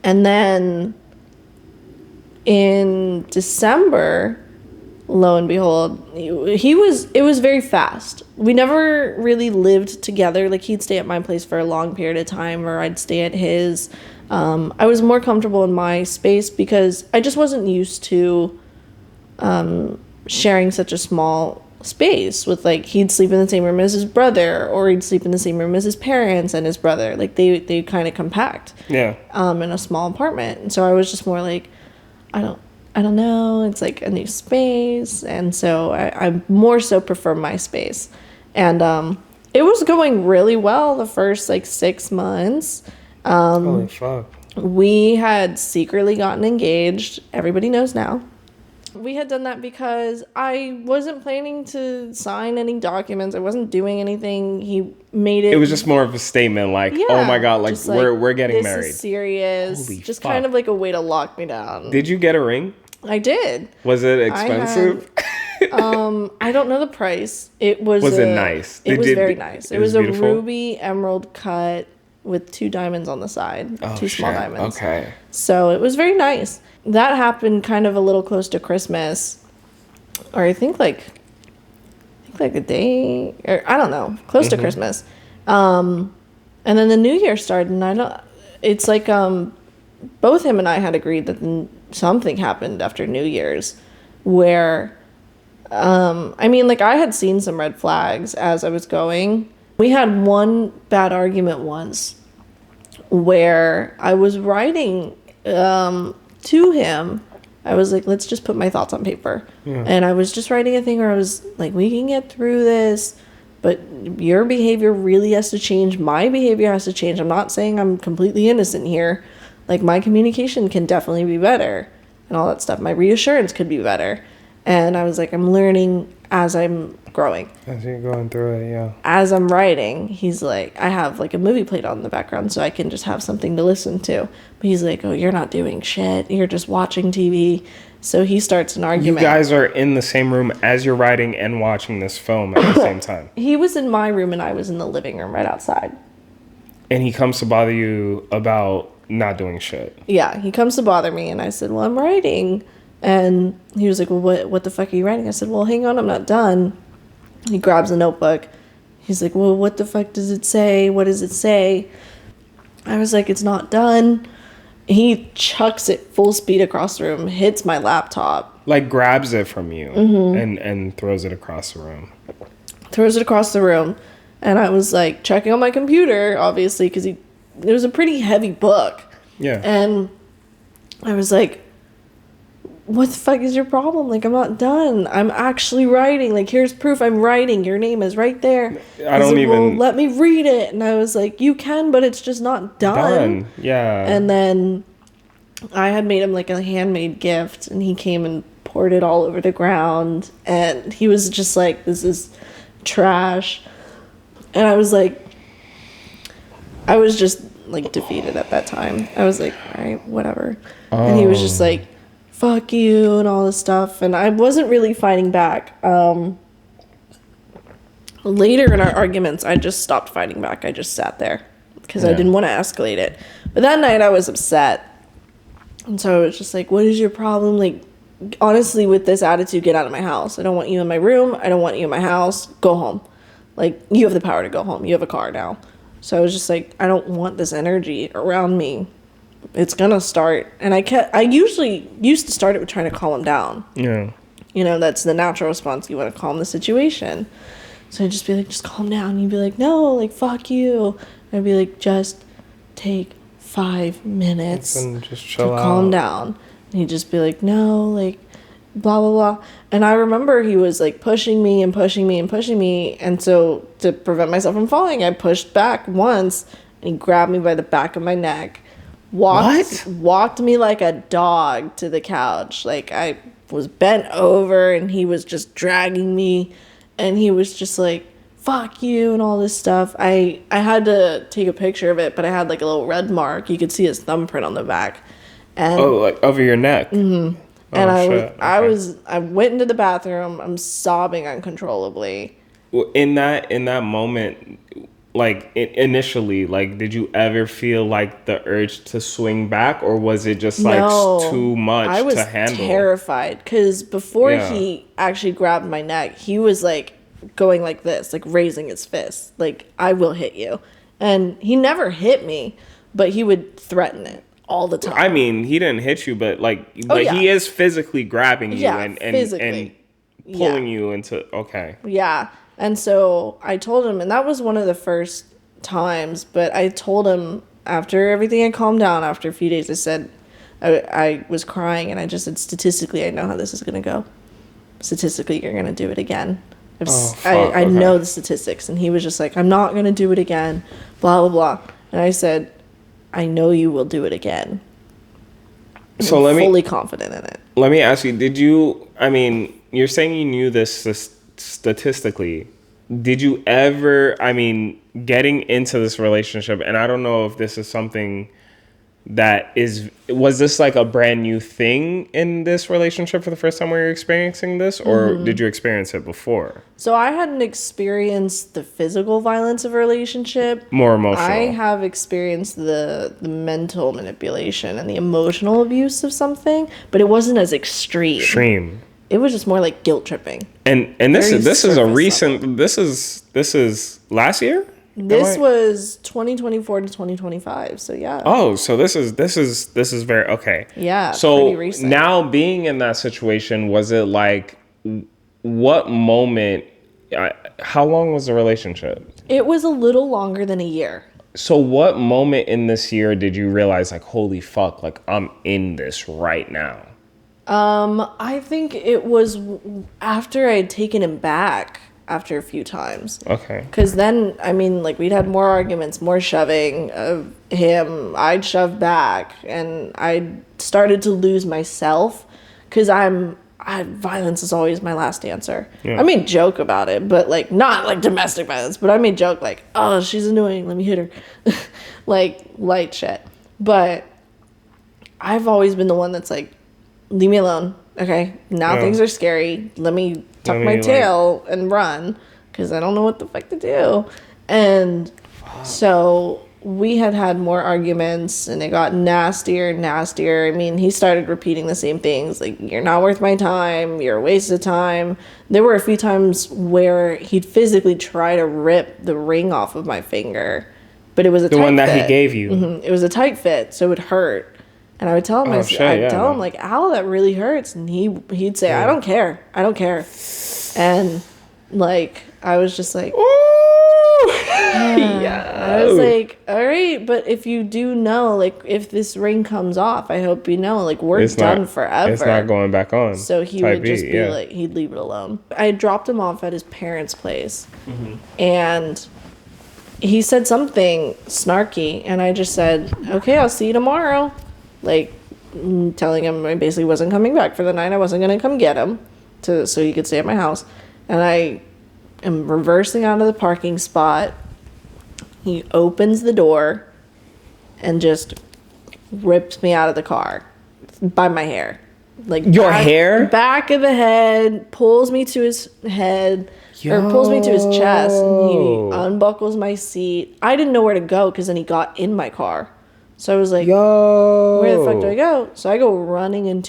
then in December, lo and behold, it was very fast. We never really lived together. Like he'd stay at my place for a long period of time, or I'd stay at his. I was more comfortable in my space because I just wasn't used to sharing such a small space with, like, he'd sleep in the same room as his brother, or he'd sleep in the same room as his parents and his brother. Like they kind of compact. Yeah. In a small apartment. And so I was just more like, I don't know. It's like a new space. And so I more so prefer my space. And it was going really well the first like 6 months. Holy fuck. We had secretly gotten engaged. Everybody knows now. We had done that because I wasn't planning to sign any documents. I wasn't doing anything. He made it. It was just more of a statement, like, yeah, oh my god, like we're getting this married. This is serious. Holy just fuck. kind of like a way to lock me down. Did you get a ring? I did. Was it expensive? I don't know the price. It was it nice? It was very nice. It was a beautiful? ruby emerald cut with 2 diamonds on the side, Oh, 2 small shit. diamonds. Okay. So it was very nice. That happened kind of a little close to Christmas, or I think like a day, or I don't know, close to Christmas. And then the new year started, and I don't. It's like both him and I had agreed that something happened after New Year's, where I mean, like, I had seen some red flags as I was going. We had one bad argument once where I was writing to him. I was like, let's just put my thoughts on paper. Yeah. And I was just writing a thing where I was like, we can get through this, but your behavior really has to change. My behavior has to change. I'm not saying I'm completely innocent here. Like, my communication can definitely be better and all that stuff. My reassurance could be better. And I was like, I'm learning as I'm growing. As you're going through it, yeah. As I'm writing, he's like, I have like a movie played on in the background so I can just have something to listen to. But he's like, oh, you're not doing shit. You're just watching TV. So he starts an argument. You guys are in the same room as you're writing and watching this film at the same time. He was in my room and I was in the living room right outside. And he comes to bother you about not doing shit. Yeah, he comes to bother me and I said, well, I'm writing. And he was like, well, what the fuck are you writing? I said, well, hang on, I'm not done. He grabs a notebook. He's like, well, what the fuck does it say? What does it say? I was like, it's not done. He chucks it full speed across the room, hits my laptop. Like, grabs it from you and throws it across the room. Throws it across the room. And I was like checking on my computer, obviously, because it was a pretty heavy book. Yeah. And I was like, what the fuck is your problem? Like, I'm not done. I'm actually writing. Like, here's proof I'm writing. Your name is right there. I don't even... Well, let me read it. And I was like, you can, but it's just not done. Yeah. And then I had made him, like, a handmade gift, and he came and poured it all over the ground. And he was just like, this is trash. And I was like, I was just, like, defeated at that time. I was like, all right, whatever. Oh. And he was just like, fuck you and all this stuff, and I wasn't really fighting back. Later in our arguments, I just stopped fighting back. I just sat there because I didn't want to escalate it. But that night I was upset, and so I was just like, what is your problem? Like, honestly, with this attitude, get out of my house. I don't want you in my room. I don't want you in my house. Go home. Like, you have the power to go home. You have a car now. So I was just like, I don't want this energy around me. It's gonna start, and I usually used to start it with trying to calm him down. Yeah, you know, that's the natural response. You want to calm the situation, so I'd just be like, just calm down. And you'd be like, no, like, fuck you. And I'd be like, just take 5 minutes and just chill to out. Calm down. And he'd just be like, no, like, blah blah blah. And I remember he was like pushing me and pushing me and pushing me, and so to prevent myself from falling, I pushed back once, and he grabbed me by the back of my neck. Walked me like a dog to the couch. Like, I was bent over and he was just dragging me, and he was just like, fuck you and all this stuff. I had to take a picture of it, but I had like a little red mark. You could see his thumbprint on the back. And like over your neck. Mm-hmm. And I went into the bathroom. I'm sobbing uncontrollably. In that moment, like, initially, like, did you ever feel like the urge to swing back, or was it just like too much to handle? I was terrified because before he actually grabbed my neck, he was like going like this, like raising his fist, like, I will hit you. And he never hit me, but he would threaten it all the time. I mean, he didn't hit you, but he is physically grabbing you and pulling you into, okay. Yeah. And so I told him, and that was one of the first times, but I told him after everything had calmed down, after a few days, I said, I was crying, and I just said, statistically, I know how this is going to go. Statistically, you're going to do it again. I know the statistics. And he was just like, I'm not going to do it again, blah, blah, blah. And I said, I know you will do it again. So I'm fully confident in it. Let me ask you, you're saying you knew this statistically. Did you ever, getting into this relationship, and I don't know if this is something was this like a brand new thing in this relationship for the first time where you're experiencing this, or did you experience it before? So I hadn't experienced the physical violence of a relationship. More emotional. I have experienced the mental manipulation and the emotional abuse of something, but it wasn't as extreme. It was just more like guilt tripping. And this is a recent, this is last year? This was 2024 to 2025. So yeah. Oh, so this is very okay. Yeah. So pretty recent. now being in that situation, was it like, what moment? How long was the relationship? It was a little longer than a year. So what moment in this year did you realize, like, holy fuck, like I'm in this right now? I think it was after I had taken him back after a few times. Okay. Because then, I mean, like, we'd had more arguments, more shoving of him. I'd shove back, and I started to lose myself because violence is always my last answer. Yeah. I made joke about it, but, like, not, like, domestic violence, but I made joke, like, oh, she's annoying, let me hit her. Like, light shit. But I've always been the one that's like, leave me alone, okay? Now things are scary. Let me tuck my tail and run, because I don't know what the fuck to do. And so we had more arguments, and it got nastier and nastier. I mean, he started repeating the same things, like, you're not worth my time, you're a waste of time. There were a few times where he'd physically try to rip the ring off of my finger, but it was a tight fit. The one that he gave you. Mm-hmm. It was a tight fit, so it would hurt. And I would tell him, I'd tell him, like, ow, that really hurts. And he'd say, I don't care. And, like, I was just like, ooh. Yeah. I was like, all right, but if you do know, like, if this ring comes off, I hope you know, like, we're done forever. It's not going back on. So he would just be like, he'd leave it alone. I dropped him off at his parents' place. Mm-hmm. And he said something snarky. And I just said, okay, I'll see you tomorrow. Like, telling him I basically wasn't coming back for the night. I wasn't going to come get him so he could stay at my house. And I am reversing out of the parking spot. He opens the door and just rips me out of the car by my hair. Like, your hair? Back of the head, pulls me to his head, or pulls me to his chest, and he unbuckles my seat. I didn't know where to go because then he got in my car. So I was like, where the fuck do I go? So I go running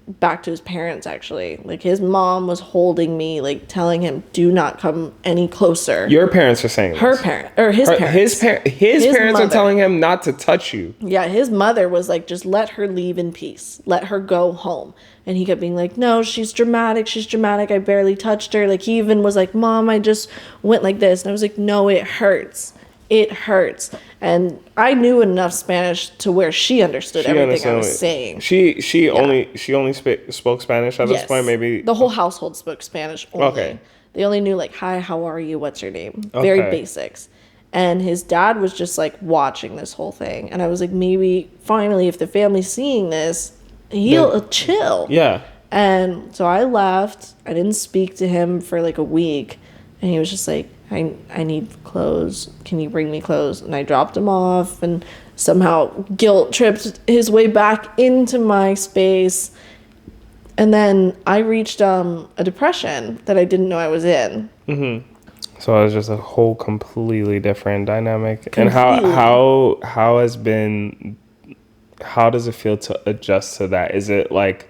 back to his parents, actually. Like, his mom was holding me, like, telling him, do not come any closer. Your parents are saying her parents, or his parents. His parents are telling him not to touch you. Yeah, his mother was like, just let her leave in peace. Let her go home. And he kept being like, no, she's dramatic. I barely touched her. Like, he even was like, Mom, I just went like this. And I was like, no, it hurts. It hurts. And I knew enough Spanish to where she understood everything I was saying. She only spoke Spanish at this point, maybe? The whole household spoke Spanish only. Okay. They only knew, like, hi, how are you? What's your name? Okay. Very basics. And his dad was just, like, watching this whole thing. And I was like, maybe, finally, if the family's seeing this, he'll chill. Yeah. And so I left. I didn't speak to him for, like, a week. And he was just like, I need clothes. Can you bring me clothes? And I dropped him off and somehow guilt tripped his way back into my space. And then I reached a depression that I didn't know I was in. Mm-hmm. So it was just a whole completely different dynamic. And how does it feel to adjust to that? Is it like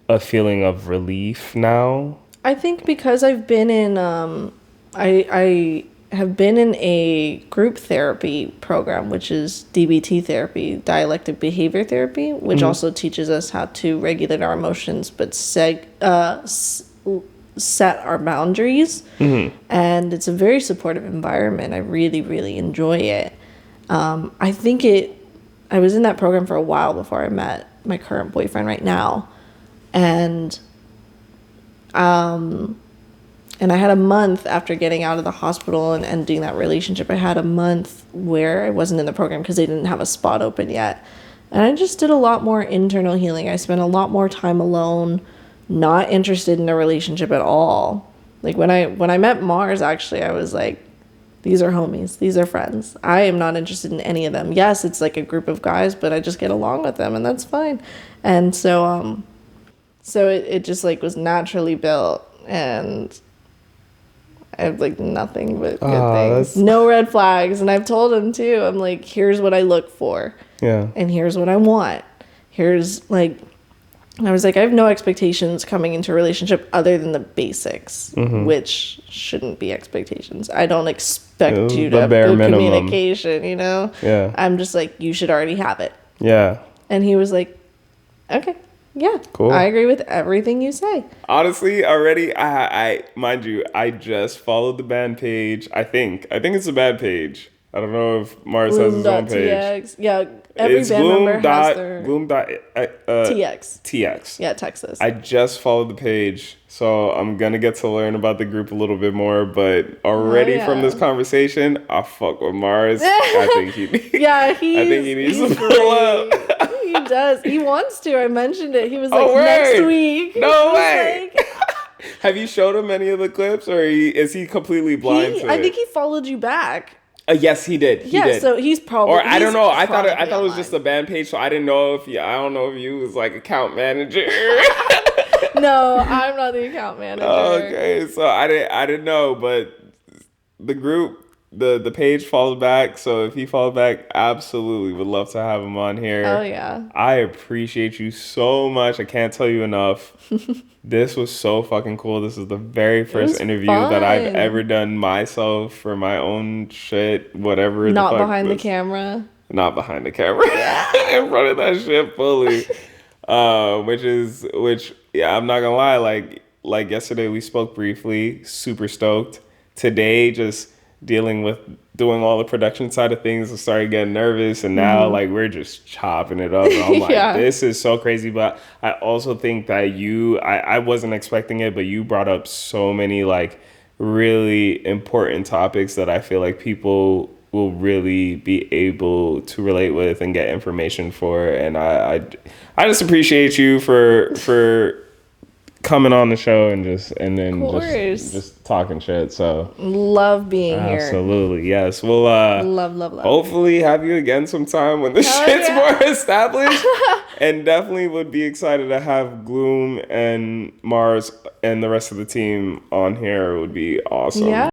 a feeling of relief now? I think because I've been in I have been in a group therapy program, which is DBT therapy, dialectic behavior therapy, which also teaches us how to regulate our emotions, but set our boundaries. Mm-hmm. And it's a very supportive environment. I really, really enjoy it. I was in that program for a while before I met my current boyfriend right now. And I had a month after getting out of the hospital and ending that relationship. I had a month where I wasn't in the program because they didn't have a spot open yet. And I just did a lot more internal healing. I spent a lot more time alone, not interested in a relationship at all. Like, when I met Mars, actually, I was like, these are homies. These are friends. I am not interested in any of them. Yes, it's like a group of guys, but I just get along with them, and that's fine. And so it just like was naturally built, and I have like nothing but good things. No red flags. And I've told him too, I'm like, here's what I look for. Yeah. And here's what I want. Here's like, I was like, I have no expectations coming into a relationship other than the basics, which shouldn't be expectations. I don't expect you to have good communication, you know? Yeah. I'm just like, you should already have it. Yeah. And he was like, okay. Yeah, cool. I agree with everything you say. Honestly, already, I mind you, I just followed the band page. I think it's a band page. I don't know if Mars has his own page. TX. Yeah, every band member has their TX. TX. Yeah, Texas. I just followed the page, so I'm gonna get to learn about the group a little bit more. But already from this conversation, I fuck with Mars. I think he needs to pull up. He does. He wants to. I mentioned it. He was like, next week. No way. Like, have you showed him any of the clips, or is he completely blind to it? I think he followed you back. Yes, he did. He did. So he's probably. Or I don't know. I thought it was just a band page, so I didn't know if I don't know if you was like account manager. No, I'm not the account manager. Okay, so I didn't know, but the group. The page followed back, so if he followed back, absolutely would love to have him on here. Oh yeah. I appreciate you so much. I can't tell you enough. This was so fucking cool. This is the very first interview that I've ever done myself for my own shit, whatever. Not behind the camera. Not behind the camera. In front of that shit fully. Which I'm not gonna lie, like yesterday we spoke briefly, super stoked. Today just dealing with doing all the production side of things, I started getting nervous, and now like we're just chopping it up. And I'm like, this is so crazy. But I also think that I wasn't expecting it, but you brought up so many like really important topics that I feel like people will really be able to relate with and get information for. And I just appreciate you for coming on the show and just talking shit. So love being here. Absolutely, yes. We'll love. Hopefully have you again sometime when the shit's more established. And definitely would be excited to have Gloom and Mars and the rest of the team on here. It would be awesome. Yeah.